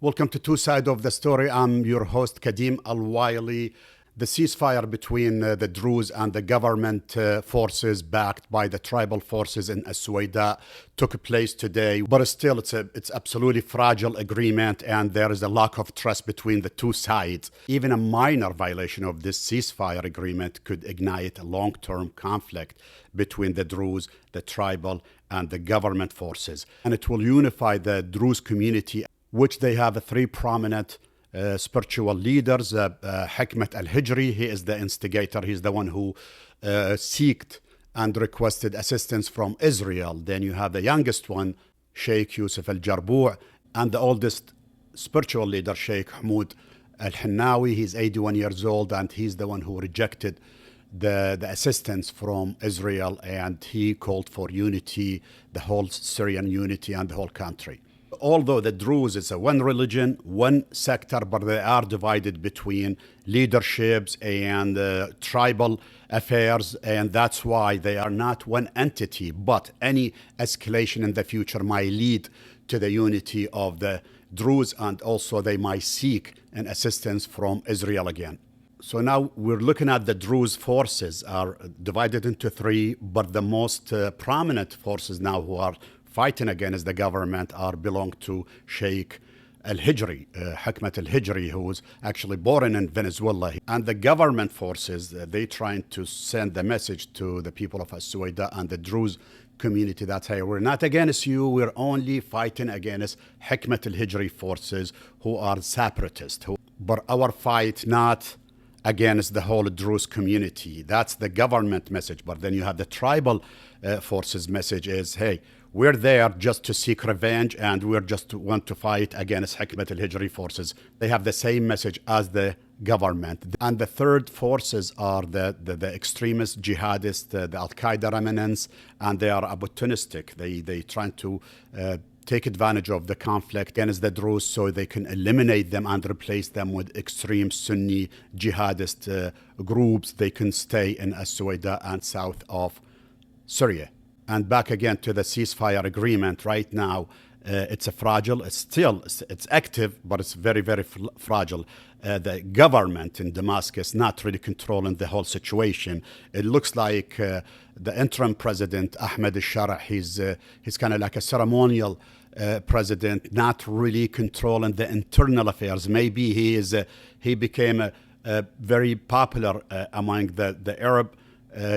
Welcome to Two Sides of the Story. I'm your host, Kadhim Al-Wai'li. The ceasefire between the Druze and the government forces backed by the tribal forces in Suwayda took place today, but still it's absolutely fragile agreement, and there is a lack of trust between the two sides. Even a minor violation of this ceasefire agreement could ignite a long-term conflict between the Druze, the tribal, and the government forces. And it will unify the Druze community, which they have three prominent spiritual leaders. Hikmat al-Hijri, he is the instigator. He's the one who sought and requested assistance from Israel. Then you have the youngest one, Sheikh Yusuf al-Jarbu', and the oldest spiritual leader, Sheikh Hamoud al-Hannawi. He's 81 years old, and he's the one who rejected the assistance from Israel, and he called for unity, the whole Syrian unity and the whole country. Although the Druze is a one religion, one sector, but they are divided between leaderships and tribal affairs, and that's why they are not one entity. But any escalation in the future might lead to the unity of the Druze, and also they might seek an assistance from Israel again. So now we're looking at the Druze forces are divided into three, but the most prominent forces now who are fighting against the government belong to Sheikh al-Hijri, Hikmat al-Hijri, who was actually born in Venezuela. And the government forces, they trying to send the message to the people of Suwayda and the Druze community that, hey, we're not against you, we're only fighting against Hikmat al-Hijri forces who are separatists. But our fight not against the whole Druze community. That's the government message. But then you have the tribal forces message is, hey, we're there just to seek revenge, and we're just want to fight against Hikmat al-Hijri forces. They have the same message as the government. And the third forces are the extremist jihadists, the Al-Qaeda remnants, and they are opportunistic. They trying to take advantage of the conflict against the Druze so they can eliminate them and replace them with extreme Sunni jihadist groups. They can stay in Suwayda and south of Syria. And back again to the ceasefire agreement. Right now, it's fragile. It's active, but it's very, very fragile. The government in Damascus not really controlling the whole situation. It looks like the interim president, Ahmed al-Sharah, he's kind of like a ceremonial president, not really controlling the internal affairs. Maybe he became very popular among the Arab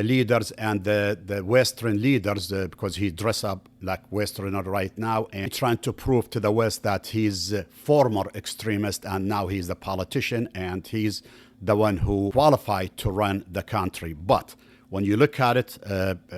leaders and the Western leaders because he dressed up like Westerner right now and trying to prove to the West that he's a former extremist and now he's a politician and he's the one who qualified to run the country. But when you look at it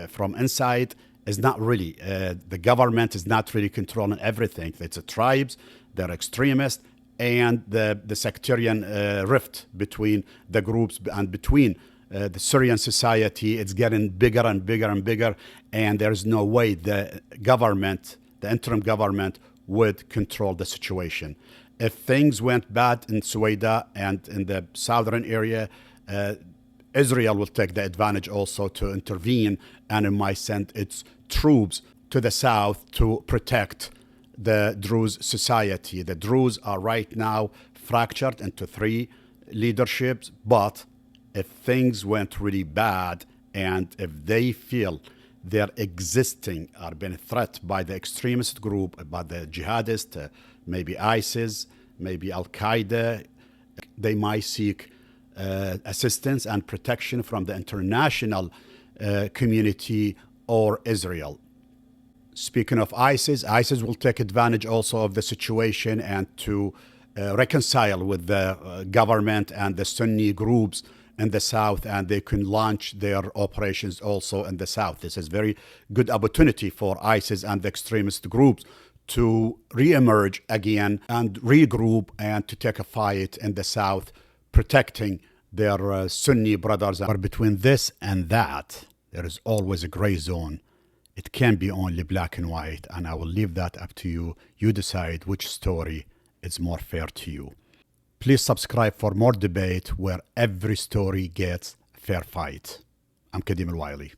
from inside, it's not really. The government is not really controlling everything. It's the tribes, they're extremists, and the sectarian rift between the groups and between the Syrian society. It's getting bigger and bigger and bigger, and there's no way the government, the interim government, would control the situation. If things went bad in Suwayda and in the southern area, Israel will take the advantage also to intervene, and it might send its troops to the south to protect the Druze society. The Druze are right now fractured into three leaderships, but if things went really bad and if they feel their existing are being threatened by the extremist group, by the jihadists, maybe ISIS, maybe Al-Qaeda, they might seek assistance and protection from the international community or Israel. Speaking of ISIS, ISIS will take advantage also of the situation and to reconcile with the government and the Sunni groups in the south, and they can launch their operations also in the south. This is very good opportunity for ISIS and the extremist groups to re-emerge again and regroup and to take a fight in the south, protecting their Sunni brothers. But between this and that, there is always a gray zone. It can be only black and white, and I will leave that up to you. You decide which story is more fair to you. Please subscribe for more debate where every story gets a fair fight. I'm Kadhim Al-Wai'li.